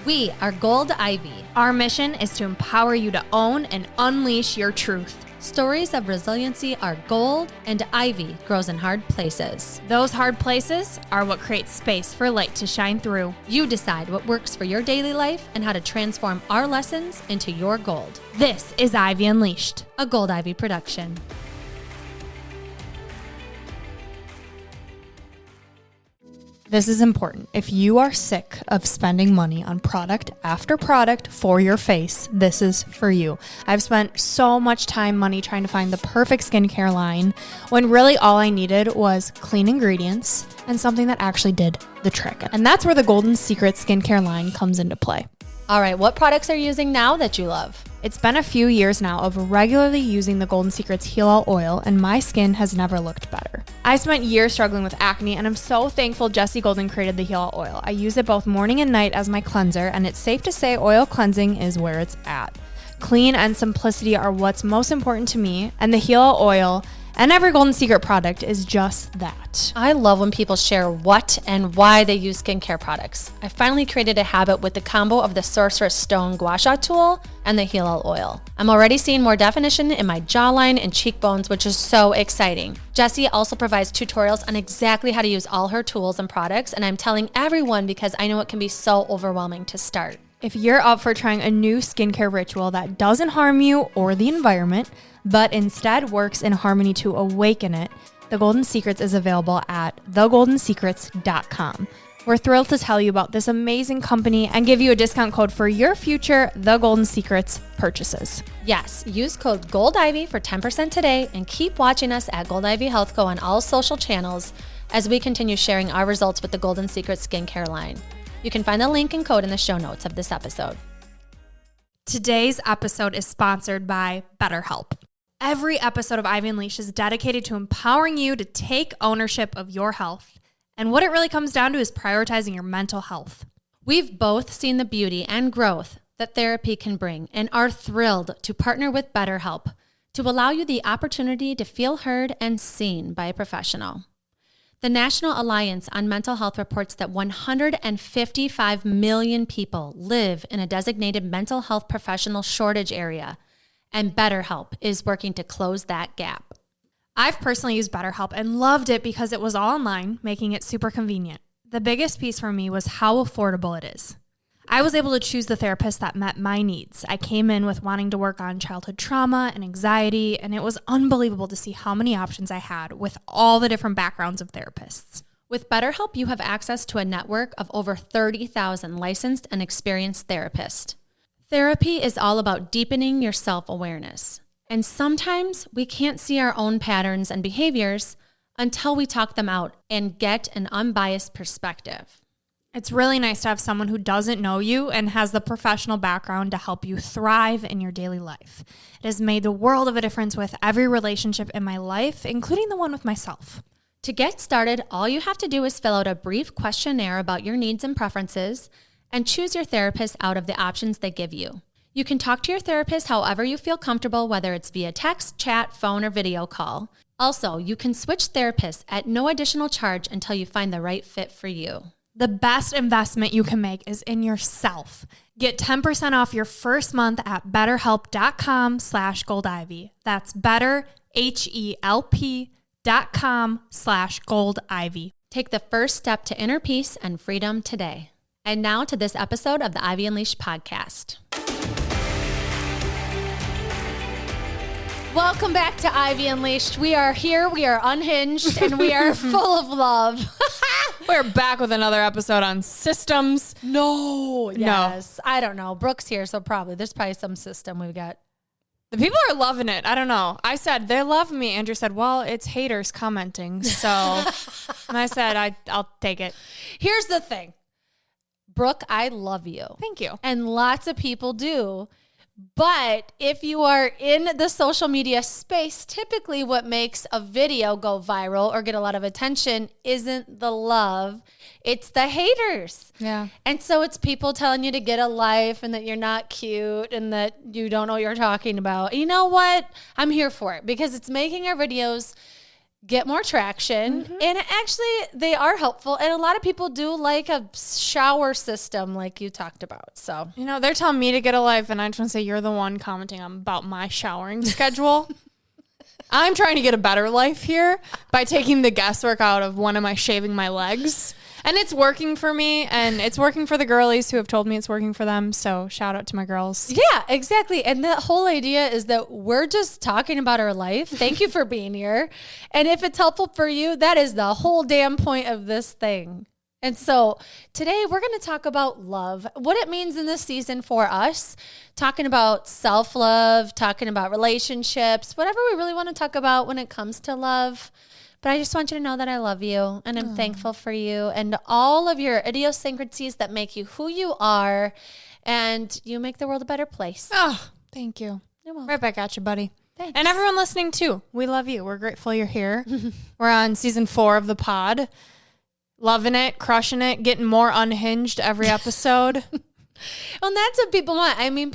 We are Gold Ivy. Our mission is to empower you to own and unleash your truth. Stories of resiliency are gold, and ivy grows in hard places. Those hard places are what creates space for light to shine through. You decide what works for your daily life and how to transform our lessons into your gold. This is Ivy Unleashed, a Gold Ivy production. This is important. If you are sick of spending money on product after product for your face, this is for you. I've spent so much time, money trying to find the perfect skincare line when really all I needed was clean ingredients and something that actually did the trick. And that's where the Golden Secret skincare line comes into play. All right, what products are you using now that you love? It's been a few years now of regularly using the Golden Secret's Heal All Oil, and my skin has never looked better. I spent years struggling with acne, and I'm so thankful Jessie Golden created the Heal All Oil. I use it both morning and night as my cleanser, and it's safe to say oil cleansing is where it's at. Clean and simplicity are what's most important to me, and the Heal All Oil and every Golden Secret product is just that. I love when people share what and why they use skincare products. I finally created a habit with the combo of the Sorcerer's Stone Gua Sha tool and the Heal All Oil. I'm already seeing more definition in my jawline and cheekbones, which is so exciting. Jessie also provides tutorials on exactly how to use all her tools and products, and I'm telling everyone because I know it can be so overwhelming to start. If you're up for trying a new skincare ritual that doesn't harm you or the environment, but instead works in harmony to awaken it, The Golden Secrets is available at thegoldensecrets.com. We're thrilled to tell you about this amazing company and give you a discount code for your future The Golden Secrets purchases. Yes, use code GOLDIVY for 10% today and keep watching us at Gold Ivy Health Co. on all social channels as we continue sharing our results with the Golden Secret skincare line. You can find the link and code in the show notes of this episode. Today's episode is sponsored by BetterHelp. Every episode of Ivy Unleashed is dedicated to empowering you to take ownership of your health. And what it really comes down to is prioritizing your mental health. We've both seen the beauty and growth that therapy can bring and are thrilled to partner with BetterHelp to allow you the opportunity to feel heard and seen by a professional. The National Alliance on Mental Health reports that 155 million people live in a designated mental health professional shortage area, and BetterHelp is working to close that gap. I've personally used BetterHelp and loved it because it was all online, making it super convenient. The biggest piece for me was how affordable it is. I was able to choose the therapist that met my needs. I came in with wanting to work on childhood trauma and anxiety, and it was unbelievable to see how many options I had with all the different backgrounds of therapists. With BetterHelp, you have access to a network of over 30,000 licensed and experienced therapists. Therapy is all about deepening your self-awareness. And sometimes we can't see our own patterns and behaviors until we talk them out and get an unbiased perspective. It's really nice to have someone who doesn't know you and has the professional background to help you thrive in your daily life. It has made the world of a difference with every relationship in my life, including the one with myself. To get started, all you have to do is fill out a brief questionnaire about your needs and preferences and choose your therapist out of the options they give you. You can talk to your therapist however you feel comfortable, whether it's via text, chat, phone, or video call. Also, you can switch therapists at no additional charge until you find the right fit for you. The best investment you can make is in yourself. Get 10% off your first month at betterhelp.com/goldivy. That's betterhelp.com/goldivy. Take the first step to inner peace and freedom today. And now to this episode of the Ivy Unleashed podcast. Welcome back to Ivy Unleashed. We are here, we are unhinged, and we are full of love. We're back with another episode on systems. Yes. I don't know. Brooke's here, so there's probably some system we've got. The people are loving it. I don't know. I said, they love me. Andrew said, well, it's haters commenting. So, and I said, I'll take it. Here's the thing. Brooke, I love you. Thank you. And lots of people do. But if you are in the social media space, typically what makes a video go viral or get a lot of attention isn't the love, it's the haters. Yeah. And so it's people telling you to get a life and that you're not cute and that you don't know what you're talking about. You know what? I'm here for it because it's making our videos get more traction. And actually, they are helpful. And a lot of people do like a shower system like you talked about. So, they're telling me to get a life, and I just want to say you're the one commenting about my showering schedule. I'm trying to get a better life here by taking the guesswork out of when am I shaving my legs. And it's working for me, and it's working for the girlies who have told me it's working for them. So shout out to my girls. Yeah, exactly. And the whole idea is that we're just talking about our life. Thank you for being here. And if it's helpful for you, that is the whole damn point of this thing. And so today we're going to talk about love, what it means in this season for us, talking about self-love, talking about relationships, whatever we really want to talk about when it comes to love. But I just want you to know that I love you and I'm thankful for you and all of your idiosyncrasies that make you who you are, and you make the world a better place. Oh, thank you. You're welcome. Right back at you, buddy. Thanks. And everyone listening too. We love you. We're grateful you're here. We're on season 4 of the pod. Loving it, crushing it, getting more unhinged every episode. Well, that's what people want. I mean,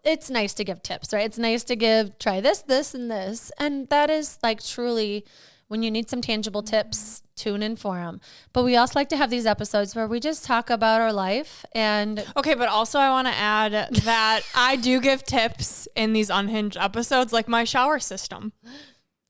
it's nice to give tips, right? It's nice to try this, this, and this. And that is like truly, when you need some tangible tips, tune in for them. But we also like to have these episodes where we just talk about our life. And okay, but also I want to add that I do give tips in these unhinged episodes, like my shower system.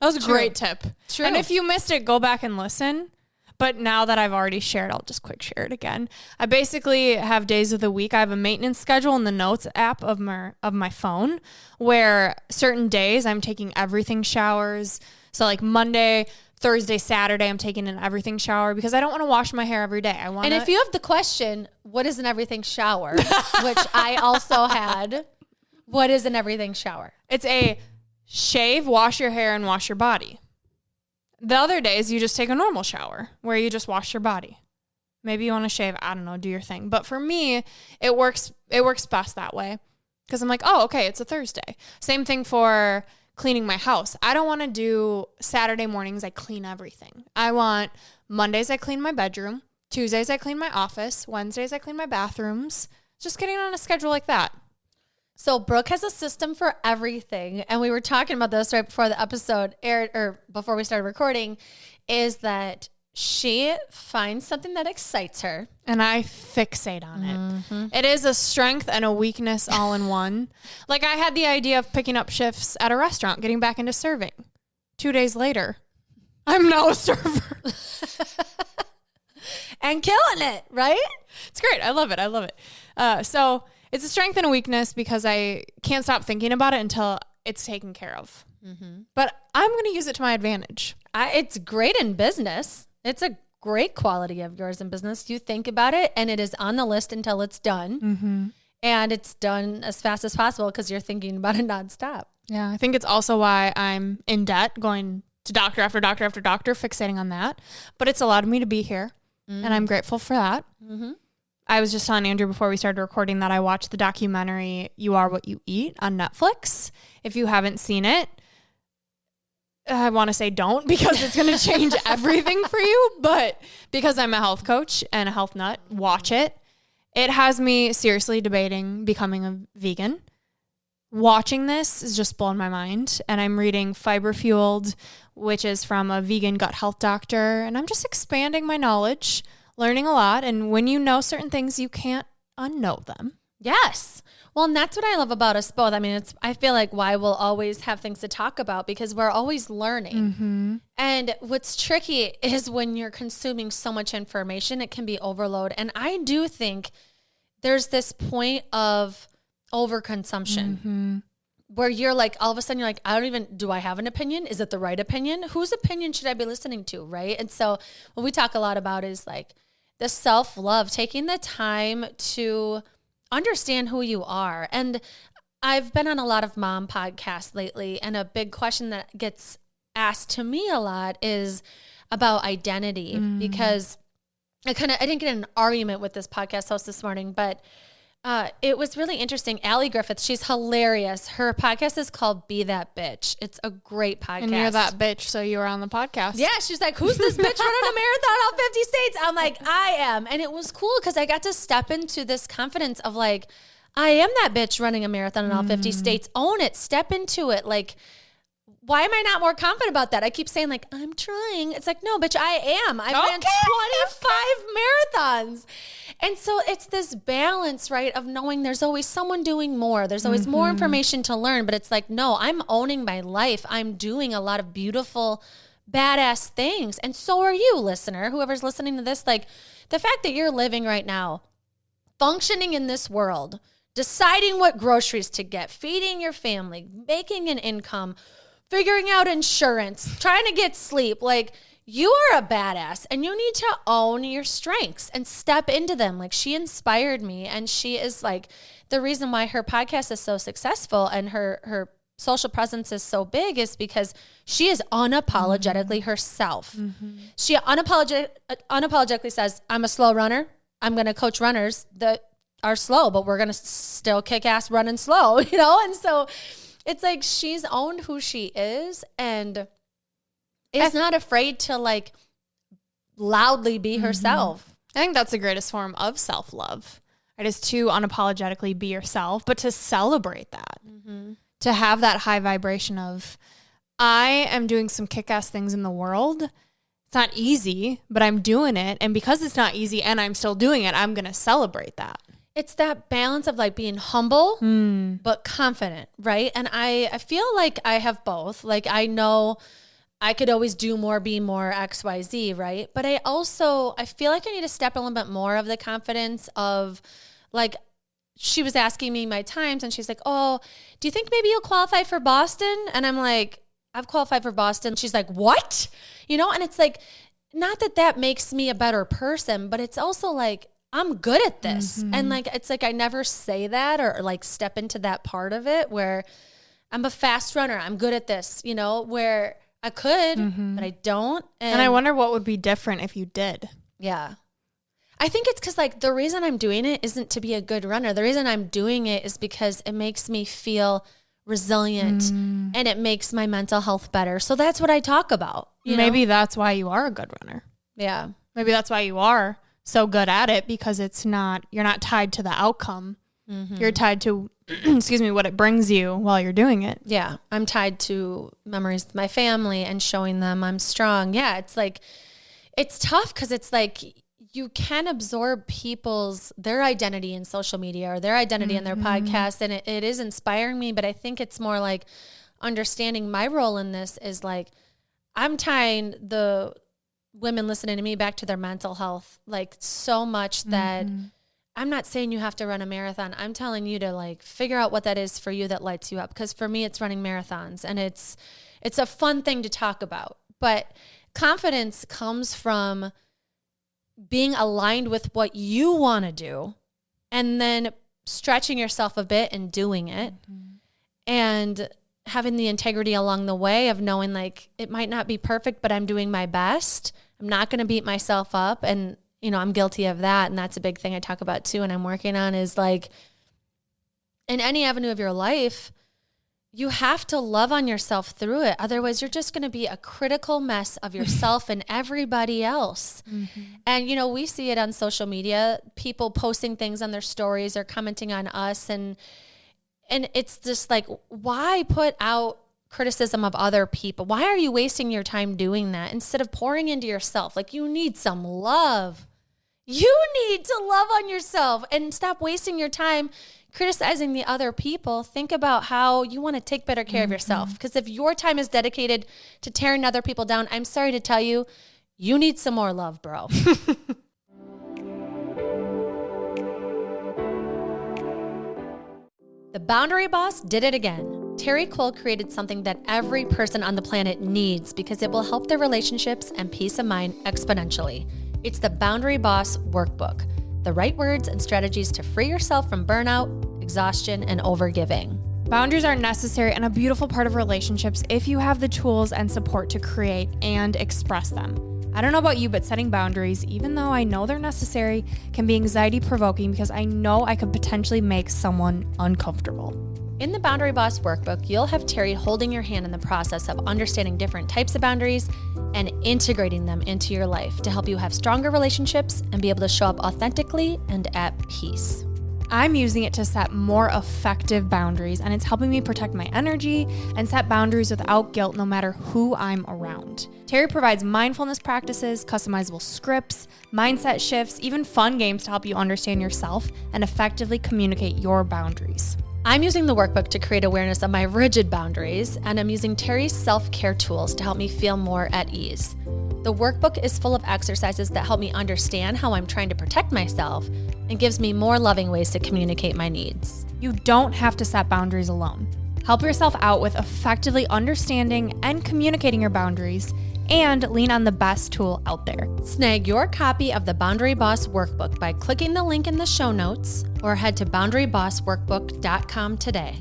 That was a great tip. True. And if you missed it, go back and listen. But now that I've already shared, I'll just quick share it again. I basically have days of the week. I have a maintenance schedule in the notes app of my phone where certain days I'm taking everything showers. So like Monday, Thursday, Saturday, I'm taking an everything shower because I don't want to wash my hair every day. And if you have the question, what is an everything shower? Which I also had. What is an everything shower? It's a shave, wash your hair, and wash your body. The other days, you just take a normal shower where you just wash your body. Maybe you want to shave. I don't know. Do your thing. But for me, it works best that way because I'm like, oh, okay, it's a Thursday. Same thing for cleaning my house. I don't want to do Saturday mornings. I clean everything. I want Mondays, I clean my bedroom. Tuesdays, I clean my office. Wednesdays, I clean my bathrooms. Just getting on a schedule like that. So Brooke has a system for everything. And we were talking about this right before the episode aired, or before we started recording, is that she finds something that excites her. And I fixate on it. It is a strength and a weakness all in one. Like I had the idea of picking up shifts at a restaurant, getting back into serving. 2 days later, I'm now a server. And killing it, right? It's great. I love it. So it's a strength and a weakness because I can't stop thinking about it until it's taken care of. But I'm going to use it to my advantage. It's great in business. It's a great quality of yours in business. You think about it and it is on the list until it's done. And it's done as fast as possible because you're thinking about it nonstop. Yeah, I think it's also why I'm in debt, going to doctor after doctor after doctor, fixating on that. But it's allowed me to be here, and I'm grateful for that. I was just telling Andrew before we started recording that I watched the documentary You Are What You Eat on Netflix. If you haven't seen it, I want to say don't because it's going to change everything for you. But because I'm a health coach and a health nut, watch it. It has me seriously debating becoming a vegan. Watching this is just blowing my mind. And I'm reading Fiber Fueled, which is from a vegan gut health doctor. And I'm just expanding my knowledge, learning a lot. And when you know certain things, you can't unknow them. Yes. Well, and that's what I love about us both. I mean, I feel like why we'll always have things to talk about because we're always learning. And what's tricky is when you're consuming so much information, it can be overload. And I do think there's this point of overconsumption where you're like, all of a sudden you're like, do I have an opinion? Is it the right opinion? Whose opinion should I be listening to? Right. And so what we talk a lot about is like the self-love, taking the time to understand who you are. And I've been on a lot of mom podcasts lately, and a big question that gets asked to me a lot is about identity because I didn't get in an argument with this podcast host this morning, but it was really interesting. Allie Griffith, she's hilarious. Her podcast is called Be That Bitch. It's a great podcast. And you're that bitch, so you were on the podcast. Yeah, she's like, who's this bitch running a marathon all 50 states? I'm like, I am. And it was cool because I got to step into this confidence of like, I am that bitch running a marathon in all 50 states. Own it. Step into it. Like, why am I not more confident about that? I keep saying like, I'm trying. It's like, no, bitch, I am. I've ran 25 marathons. And so it's this balance, right, of knowing there's always someone doing more. There's always more information to learn, but it's like, no, I'm owning my life. I'm doing a lot of beautiful, badass things. And so are you, listener, whoever's listening to this. Like, the fact that you're living right now, functioning in this world, deciding what groceries to get, feeding your family, making an income, figuring out insurance, trying to get sleep. Like, you are a badass and you need to own your strengths and step into them. Like, she inspired me, and she is like the reason why her podcast is so successful and her social presence is so big is because she is unapologetically herself. She unapologetically says, I'm a slow runner. I'm going to coach runners that are slow, but we're going to still kick ass running slow, you know? And so it's like she's owned who she is and is not afraid to like loudly be herself. I think that's the greatest form of self-love. It is to unapologetically be yourself, but to celebrate that. To have that high vibration of, I am doing some kick-ass things in the world. It's not easy, but I'm doing it. And because it's not easy and I'm still doing it, I'm going to celebrate that. It's that balance of like being humble, but confident, right? And I feel like I have both. Like, I know I could always do more, be more, X, Y, Z, right? But I feel like I need to step a little bit more of the confidence of like, she was asking me my times and she's like, oh, do you think maybe you'll qualify for Boston? And I'm like, I've qualified for Boston. She's like, what? You know, and it's like, not that that makes me a better person, but it's also like, I'm good at this. And like, it's like, I never say that or like step into that part of it where I'm a fast runner. I'm good at this, you know, where I could, but I don't. And I wonder what would be different if you did. Yeah. I think it's because like the reason I'm doing it isn't to be a good runner. The reason I'm doing it is because it makes me feel resilient and it makes my mental health better. So that's what I talk about. Maybe that's why you are a good runner. Yeah. Maybe that's why you are so good at it, because you're not tied to the outcome. You're tied to, what it brings you while you're doing it. Yeah. I'm tied to memories with my family and showing them I'm strong. Yeah. It's like, it's tough because it's like, you can absorb their identity in social media or their identity in their podcast. And it is inspiring me, but I think it's more like understanding my role in this is like, I'm tying the women listening to me back to their mental health, like so much that I'm not saying you have to run a marathon. I'm telling you to like figure out what that is for you that lights you up. Because for me, it's running marathons and it's a fun thing to talk about. But confidence comes from being aligned with what you want to do and then stretching yourself a bit and doing it and having the integrity along the way of knowing like it might not be perfect, but I'm doing my best. I'm not going to beat myself up. And, you know, I'm guilty of that. And that's a big thing I talk about too. And I'm working on is like in any avenue of your life, you have to love on yourself through it. Otherwise, you're just going to be a critical mess of yourself and everybody else. And, you know, we see it on social media, people posting things on their stories or commenting on us. And it's just like, why put out criticism of other people? Why are you wasting your time doing that instead of pouring into yourself? Like, you need some love. You need to love on yourself and stop wasting your time criticizing the other people. Think about how you want to take better care of yourself. Because if your time is dedicated to tearing other people down, I'm sorry to tell you, you need some more love, bro. The Boundary Boss did it again. Terry Cole created something that every person on the planet needs because it will help their relationships and peace of mind exponentially. It's the Boundary Boss Workbook. The right words and strategies to free yourself from burnout, exhaustion, and overgiving. Boundaries are necessary and a beautiful part of relationships if you have the tools and support to create and express them. I don't know about you, but setting boundaries, even though I know they're necessary, can be anxiety-provoking because I know I could potentially make someone uncomfortable. In the Boundary Boss Workbook, you'll have Terry holding your hand in the process of understanding different types of boundaries and integrating them into your life to help you have stronger relationships and be able to show up authentically and at peace. I'm using it to set more effective boundaries, and it's helping me protect my energy and set boundaries without guilt no matter who I'm around. Terry provides mindfulness practices, customizable scripts, mindset shifts, even fun games to help you understand yourself and effectively communicate your boundaries. I'm using the workbook to create awareness of my rigid boundaries, and I'm using Terry's self-care tools to help me feel more at ease. The workbook is full of exercises that help me understand how I'm trying to protect myself and gives me more loving ways to communicate my needs. You don't have to set boundaries alone. Help yourself out with effectively understanding and communicating your boundaries, and lean on the best tool out there. Snag your copy of the Boundary Boss Workbook by clicking the link in the show notes or head to boundarybossworkbook.com today.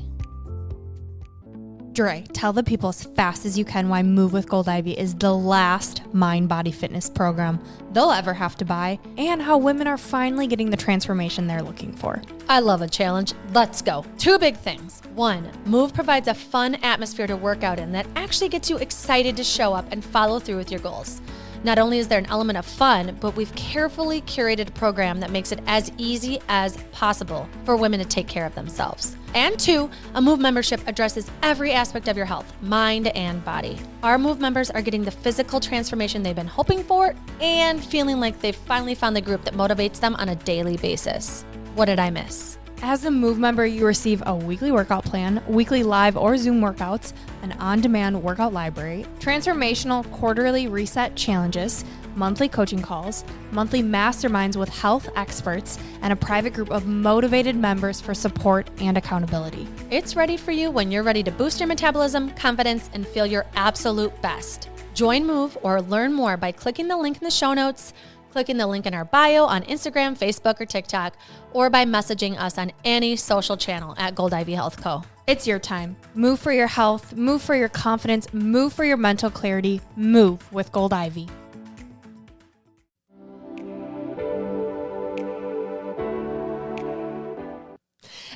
Dre, tell the people as fast as you can why Move with Gold Ivy is the last mind-body fitness program they'll ever have to buy, and how women are finally getting the transformation they're looking for. I love a challenge. Let's go. 2 big things. 1, Move provides a fun atmosphere to work out in that actually gets you excited to show up and follow through with your goals. Not only is there an element of fun, but we've carefully curated a program that makes it as easy as possible for women to take care of themselves. And 2, a Move membership addresses every aspect of your health, mind and body. Our Move members are getting the physical transformation they've been hoping for and feeling like they've finally found the group that motivates them on a daily basis. What did I miss? As a Move member, you receive a weekly workout plan, weekly live or Zoom workouts, an on-demand workout library, transformational quarterly reset challenges, monthly coaching calls, monthly masterminds with health experts, and a private group of motivated members for support and accountability. It's ready for you when you're ready to boost your metabolism, confidence, and feel your absolute best. Join Move or learn more by clicking the link in the show notes, clicking the link in our bio on Instagram, Facebook, or TikTok, or by messaging us on any social channel at Gold Ivy Health Co. It's your time. Move for your health, move for your confidence, move for your mental clarity, move with Gold Ivy.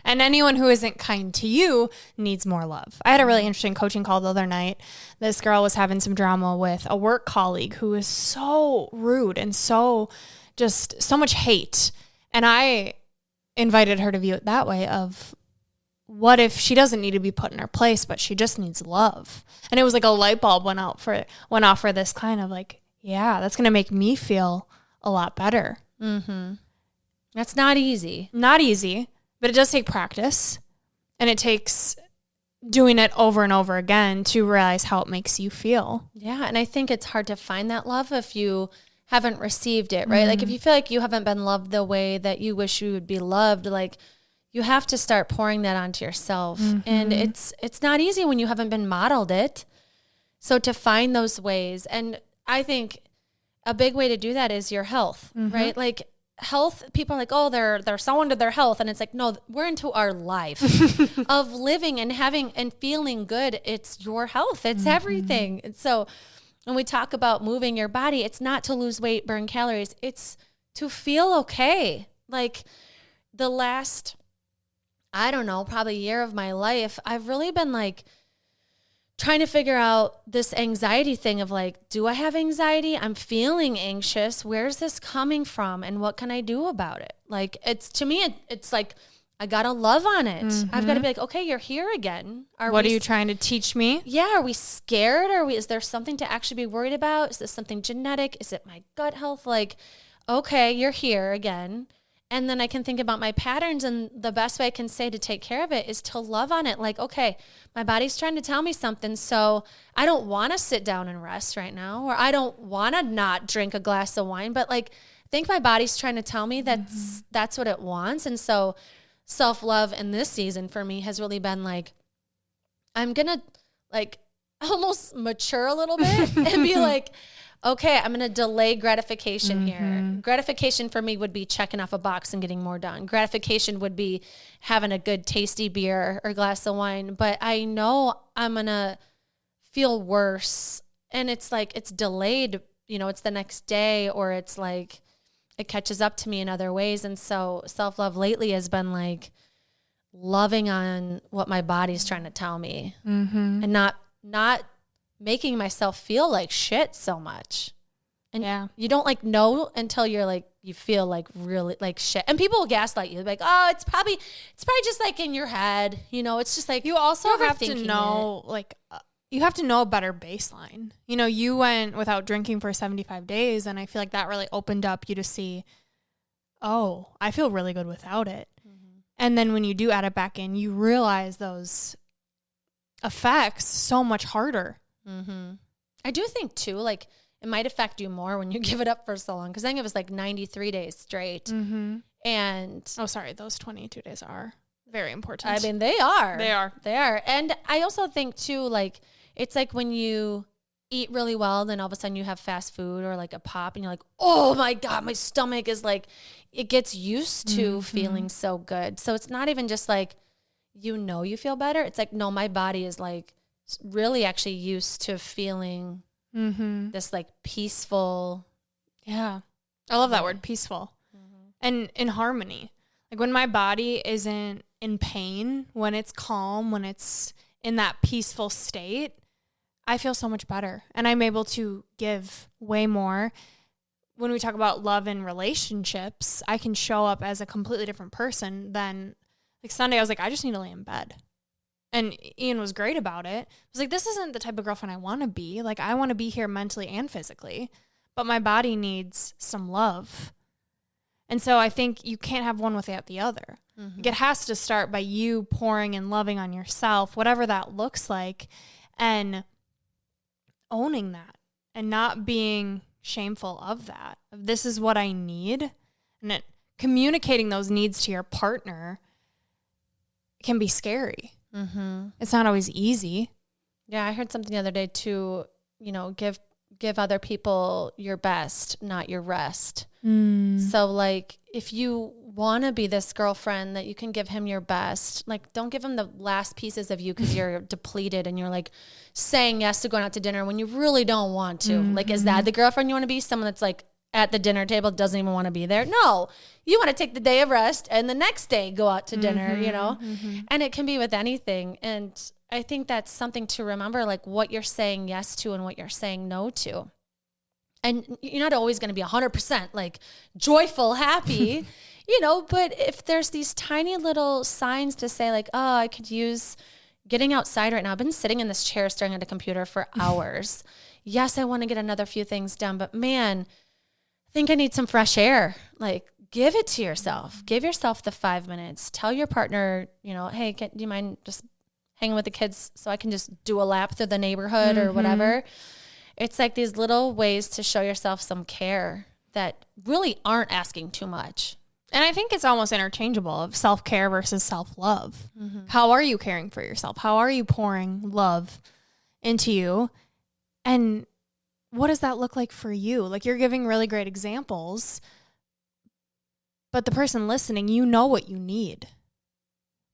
And anyone who isn't kind to you needs more love. I had a really interesting coaching call the other night. This girl was having some drama with a work colleague who was so rude and so much hate. And I invited her to view it that way of, what if she doesn't need to be put in her place, but she just needs love? And it was like a light bulb went off for this client of like, yeah, that's going to make me feel a lot better. Mm-hmm. That's not easy. Not easy. But it does take practice, and it takes doing it over and over again to realize how it makes you feel. Yeah, and I think it's hard to find that love if you haven't received it, right? Mm-hmm. Like if you feel like you haven't been loved the way that you wish you would be loved, like you have to start pouring that onto yourself. Mm-hmm. And it's not easy when you haven't been modeled it. So to find those ways, and I think a big way to do that is your health, mm-hmm. right? Like health, people are like, oh, they're so into their health. And it's like, no, we're into our life of living and having and feeling good. It's your health. It's mm-hmm. everything. And so when we talk about moving your body, it's not to lose weight, burn calories. It's to feel okay. Like the last, I don't know, probably year of my life, I've really been like trying to figure out this anxiety thing of like, do I have anxiety? I'm feeling anxious. Where's this coming from? And what can I do about it? Like, it's, to me, it's like, I got to love on it. Mm-hmm. I've got to be like, okay, you're here again. What are you trying to teach me? Yeah. Are we scared? Is there something to actually be worried about? Is this something genetic? Is it my gut health? Like, okay, you're here again. And then I can think about my patterns, and the best way I can say to take care of it is to love on it. Like, okay, my body's trying to tell me something, so I don't want to sit down and rest right now, or I don't want to not drink a glass of wine, but like, I think my body's trying to tell me that's what it wants. And so self-love in this season for me has really been like, I'm going to like almost mature a little bit and be like, okay, I'm going to delay gratification mm-hmm. here. Gratification for me would be checking off a box and getting more done. Gratification would be having a good tasty beer or glass of wine. But I know I'm going to feel worse. And it's like, it's delayed, it's the next day, or it's like, it catches up to me in other ways. And so self-love lately has been like loving on what my body's trying to tell me mm-hmm. and not making myself feel like shit so much. And you don't like know until you're like, you feel like really like shit. And people will gaslight you like, oh, it's probably just like in your head. You know, it's just like you also have to know you have to know a better baseline. You know, you went without drinking for 75 days, and I feel like that really opened up you to see, oh, I feel really good without it. Mm-hmm. And then when you do add it back in, you realize those effects so much harder. Mm-hmm. I do think too, like it might affect you more when you give it up for so long. Cause I think it was like 93 days straight. Mm-hmm. And those 22 days are very important. I mean, they are. They are. And I also think too, like, it's like when you eat really well, then all of a sudden you have fast food or like a pop and you're like, oh my God, my stomach is like, it gets used to feeling so good. So it's not even just like, you feel better. It's like, no, my body is like really actually used to feeling this like peaceful. Yeah. I love that word, peaceful. And in harmony. Like when my body isn't in pain, when it's calm, when it's in that peaceful state, I feel so much better. And I'm able to give way more. When we talk about love and relationships, I can show up as a completely different person than like Sunday. I was like, I just need to lay in bed. And Ian was great about it. I was like, this isn't the type of girlfriend I want to be. Like, I want to be here mentally and physically, but my body needs some love. And so I think you can't have one without the other. Mm-hmm. Like, it has to start by you pouring and loving on yourself, whatever that looks like, and owning that and not being shameful of that. This is what I need. And communicating those needs to your partner can be scary. Mm-hmm. It's not always easy. Yeah, I heard something the other day too, give other people your best, not your rest. So like if you want to be this girlfriend that you can give him your best, like don't give him the last pieces of you because you're depleted and you're like saying yes to going out to dinner when you really don't want to. Like, is that the girlfriend you want to be? Someone that's like at the dinner table doesn't even want to be there? No, you want to take the day of rest and the next day go out to dinner, and it can be with anything. And I think that's something to remember, like what you're saying yes to and what you're saying no to. And you're not always going to be 100% like joyful, happy, but if there's these tiny little signs to say like, oh, I could use getting outside right now. I've been sitting in this chair staring at a computer for hours. Yes, I want to get another few things done, but man, I think I need some fresh air. Like, give it to yourself. Give yourself the 5 minutes. Tell your partner, hey, do you mind just hanging with the kids so I can just do a lap through the neighborhood or whatever? It's like these little ways to show yourself some care that really aren't asking too much. And I think it's almost interchangeable of self-care versus self-love. How are you caring for yourself? How are you pouring love into you? And what does that look like for you? Like, you're giving really great examples, but the person listening, you know what you need.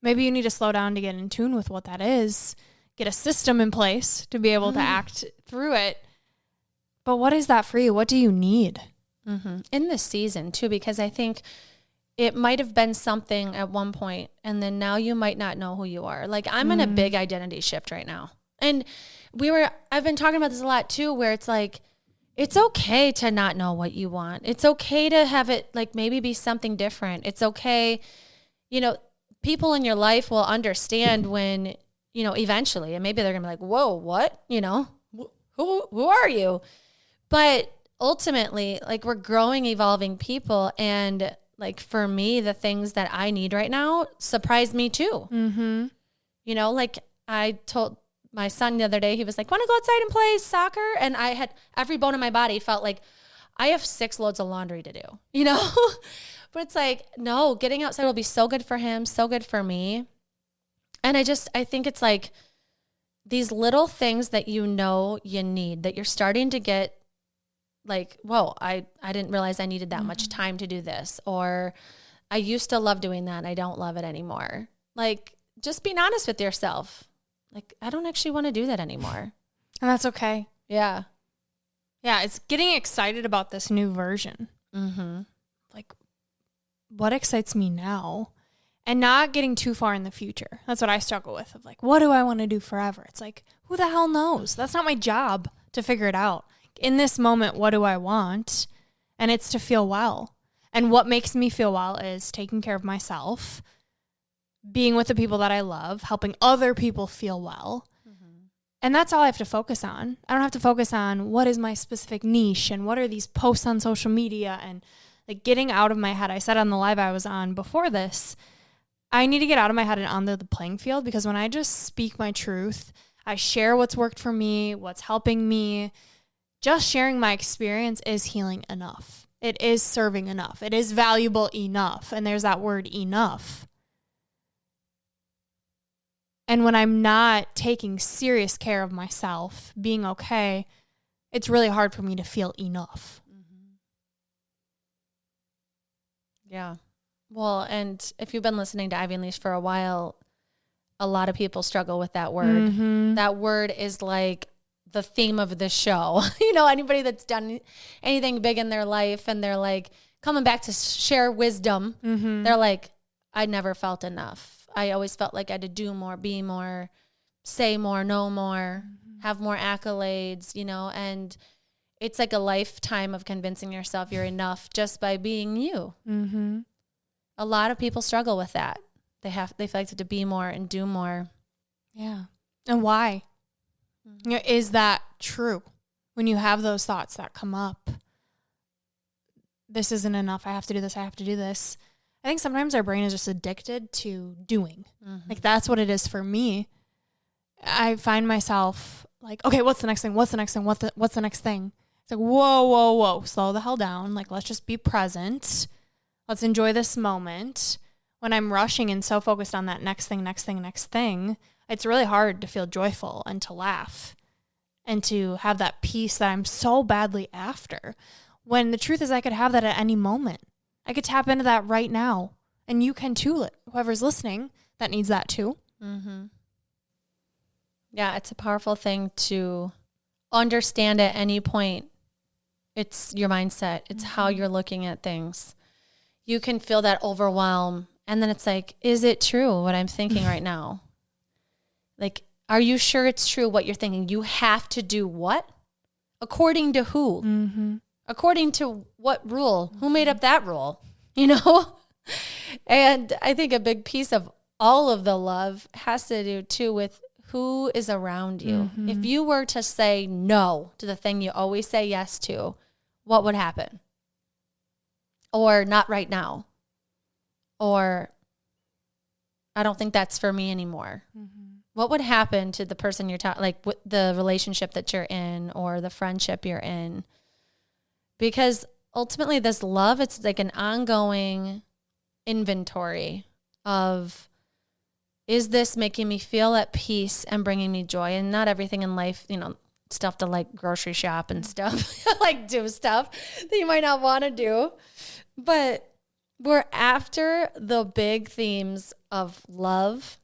Maybe you need to slow down to get in tune with what that is, get a system in place to be able to act through it. But what is that for you? What do you need? In this season too, because I think it might have been something at one point and then now you might not know who you are. Like, I'm in a big identity shift right now. And I've been talking about this a lot too, where it's like, it's okay to not know what you want. It's okay to have it like maybe be something different. It's okay. People in your life will understand when, eventually, and maybe they're gonna be like, whoa, what? Who are you? But ultimately, like, we're growing, evolving people. And like, for me, the things that I need right now surprised me too. Like I told my son the other day, he was like, want to go outside and play soccer? And I had every bone in my body felt like I have 6 loads of laundry to do, But it's like, no, getting outside will be so good for him, so good for me. And I think it's like these little things that you need, that you're starting to get like, whoa, I didn't realize I needed that much time to do this. Or I used to love doing that and I don't love it anymore. Like, just being honest with yourself. Like, I don't actually want to do that anymore. And that's okay. Yeah. Yeah, it's getting excited about this new version. Like, what excites me now? And not getting too far in the future. That's what I struggle with, of like, what do I want to do forever? It's like, who the hell knows? That's not my job to figure it out. In this moment, what do I want? And it's to feel well. And what makes me feel well is taking care of myself, being with the people that I love, helping other people feel well. And that's all I have to focus on. I don't have to focus on what is my specific niche and what are these posts on social media and like getting out of my head. I said on the live I was on before this, I need to get out of my head and onto the playing field, because when I just speak my truth, I share what's worked for me, what's helping me, just sharing my experience is healing enough. It is serving enough. It is valuable enough. And there's that word enough. And when I'm not taking serious care of myself, being okay, it's really hard for me to feel enough. Yeah. Well, and if you've been listening to Ivy Unleashed for a while, a lot of people struggle with that word. That word is like the theme of the show. Anybody that's done anything big in their life and they're like coming back to share wisdom, they're like, I never felt enough. I always felt like I had to do more, be more, say more, know more, have more accolades, and it's like a lifetime of convincing yourself you're enough just by being you. A lot of people struggle with that. They feel like they have to be more and do more. Yeah. And why? Is that true? When you have those thoughts that come up, this isn't enough. I have to do this. I have to do this. I think sometimes our brain is just addicted to doing. Like that's what it is for me. I find myself like, okay, what's the next thing? What's the next thing? What's the next thing? It's like, whoa. Slow the hell down. Like, let's just be present. Let's enjoy this moment. When I'm rushing and so focused on that next thing, it's really hard to feel joyful and to laugh and to have that peace that I'm so badly after. When the truth is I could have that at any moment. I could tap into that right now. And you can too, whoever's listening that needs that too. Yeah, it's a powerful thing to understand at any point. It's your mindset. It's how you're looking at things. You can feel that overwhelm. And then it's like, is it true what I'm thinking right now? Like, are you sure it's true what you're thinking? You have to do what? According to who? According to what rule? Who made up that rule? And I think a big piece of all of the love has to do too with who is around you. If you were to say no to the thing you always say yes to, what would happen? Or not right now. Or I don't think that's for me anymore. What would happen to the person you're talking, like the relationship that you're in or the friendship you're in? Because ultimately this love, it's like an ongoing inventory of, is this making me feel at peace and bringing me joy? And not everything in life, stuff to like grocery shop and stuff, like do stuff that you might not want to do. But we're after the big themes of love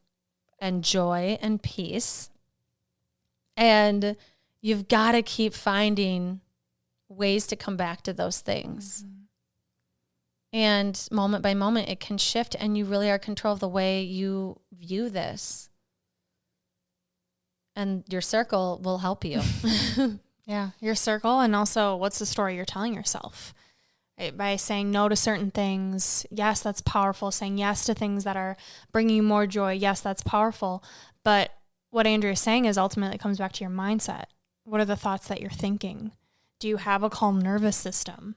and joy and peace. And you've got to keep finding ways to come back to those things. And moment by moment, it can shift, and you really are in control of the way you view this. And your circle will help you. Yeah, your circle, and also what's the story you're telling yourself? By saying no to certain things, yes, that's powerful. Saying yes to things that are bringing you more joy, yes, that's powerful. But what Andrea is saying is ultimately it comes back to your mindset. What are the thoughts that you're thinking? Do you have a calm nervous system?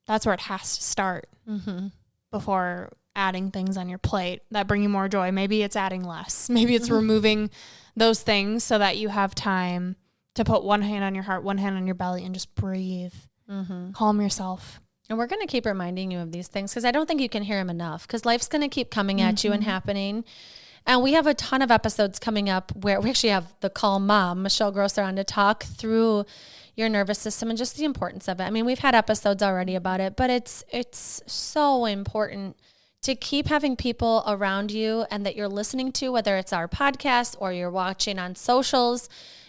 That's where it has to start before adding things on your plate that bring you more joy. Maybe it's adding less. Maybe it's removing those things so that you have time to put one hand on your heart, one hand on your belly, and just breathe. Calm yourself. And we're going to keep reminding you of these things because I don't think you can hear them enough, because life's going to keep coming at you and happening. And we have a ton of episodes coming up where we actually have the Calm Mom, Michelle Grosser, on to talk through your nervous system and just the importance of it. I mean, we've had episodes already about it, but it's so important to keep having people around you and that you're listening to, whether it's our podcast or you're watching on socials,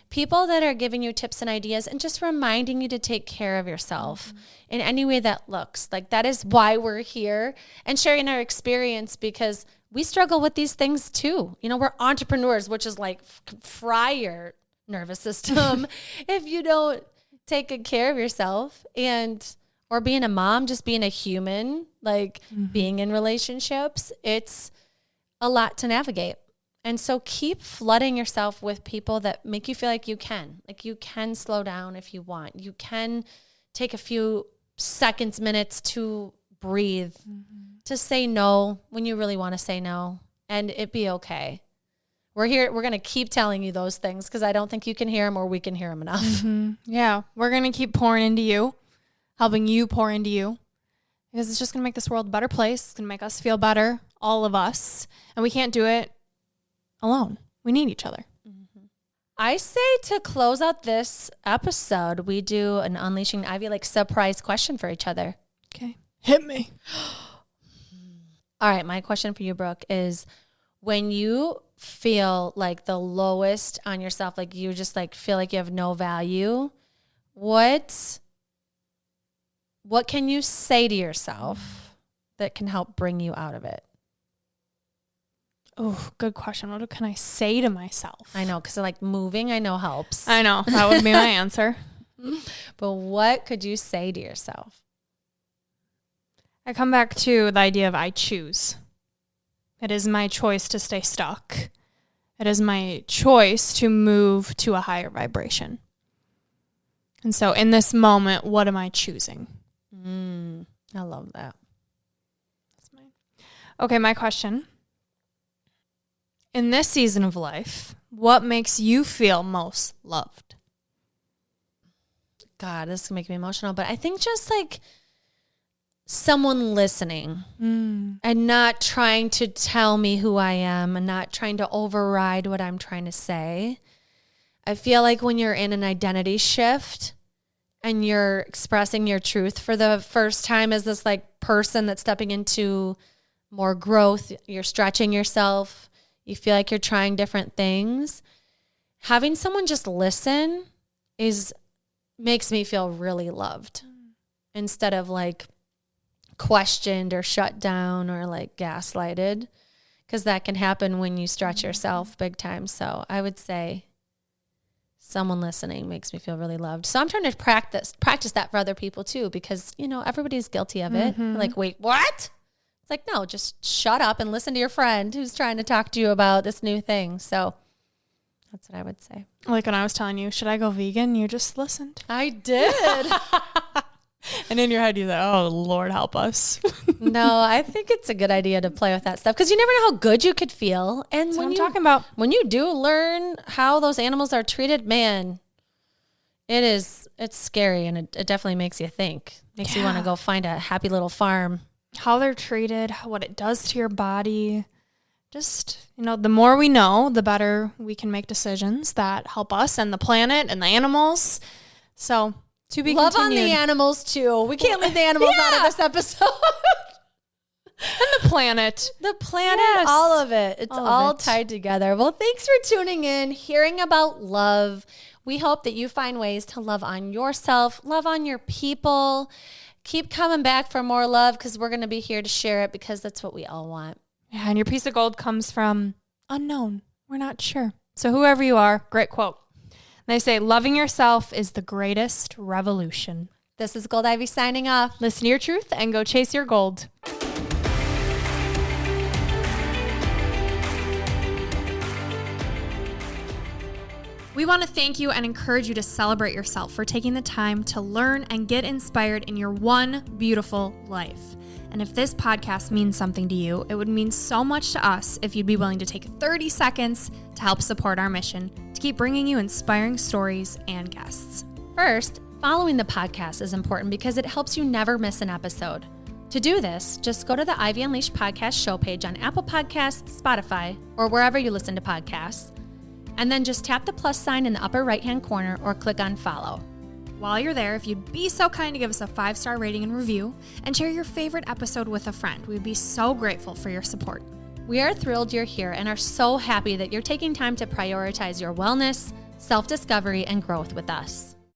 people that are giving you tips and ideas and just reminding you to take care of yourself in any way that looks. Like, that is why we're here and sharing our experience, because we struggle with these things too. We're entrepreneurs, which is like fry your nervous system if you don't take good care of yourself. And or being a mom, just being a human, like being in relationships, it's a lot to navigate. And so keep flooding yourself with people that make you feel like you can slow down if you want. You can take a few seconds, minutes to breathe, to say no when you really want to say no, and it be okay. We're here. We're going to keep telling you those things because I don't think you can hear them or we can hear them enough. Yeah. We're going to keep pouring into you, helping you pour into you, because it's just going to make this world a better place. It's going to make us feel better, all of us. And we can't do it alone. We need each other. I say to close out this episode, we do an Unleashing Ivy like surprise question for each other. Okay. Hit me. All right. My question for you, Brooke, is when you feel like the lowest on yourself, like you just like feel like you have no value, what can you say to yourself that can help bring you out of it? Oh, good question. What can I say to myself? I know, because like moving, I know helps. I know. That would be my answer. But what could you say to yourself? I come back to the idea of I choose. It is my choice to stay stuck. It is my choice to move to a higher vibration. And so in this moment, what am I choosing? I love that. That's mine. Okay, my question. In this season of life, what makes you feel most loved? God, this is making me emotional, but I think just like someone listening and not trying to tell me who I am and not trying to override what I'm trying to say. I feel like when you're in an identity shift and you're expressing your truth for the first time as this like person that's stepping into more growth, you're stretching yourself, you feel like you're trying different things. Having someone just listen makes me feel really loved instead of like questioned or shut down or like gaslighted, because that can happen when you stretch yourself big time. So I would say someone listening makes me feel really loved. So I'm trying to practice that for other people too, because everybody's guilty of it. Like, wait, what? It's like, no, just shut up and listen to your friend who's trying to talk to you about this new thing. So that's what I would say. Like when I was telling you, should I go vegan? You just listened. I did. And in your head, you're like, oh, Lord, help us. No, I think it's a good idea to play with that stuff because you never know how good you could feel. And That's what I'm talking about. When you do learn how those animals are treated, man, it's scary. And it definitely makes you think. Makes you want to go find a happy little farm. How they're treated, what it does to your body. Just, the more we know, the better we can make decisions that help us and the planet and the animals. So, to be Love continued. on the animals, too. We can't leave the animals out of this episode. And the planet. The planet, all of it. It's all tied together. Well, thanks for tuning in, hearing about love. We hope that you find ways to love on yourself, love on your people. Keep coming back for more love because we're going to be here to share it because that's what we all want. Yeah, and your piece of gold comes from unknown. We're not sure. So whoever you are, great quote. They say, loving yourself is the greatest revolution. This is Gold Ivy signing off. Listen to your truth and go chase your gold. We want to thank you and encourage you to celebrate yourself for taking the time to learn and get inspired in your one beautiful life. And if this podcast means something to you, it would mean so much to us if you'd be willing to take 30 seconds to help support our mission to keep bringing you inspiring stories and guests. First, following the podcast is important because it helps you never miss an episode. To do this, just go to the Ivy Unleashed podcast show page on Apple Podcasts, Spotify, or wherever you listen to podcasts, and then just tap the plus sign in the upper right-hand corner or click on follow. While you're there, if you'd be so kind to give us a 5-star rating and review and share your favorite episode with a friend, we'd be so grateful for your support. We are thrilled you're here and are so happy that you're taking time to prioritize your wellness, self-discovery, and growth with us.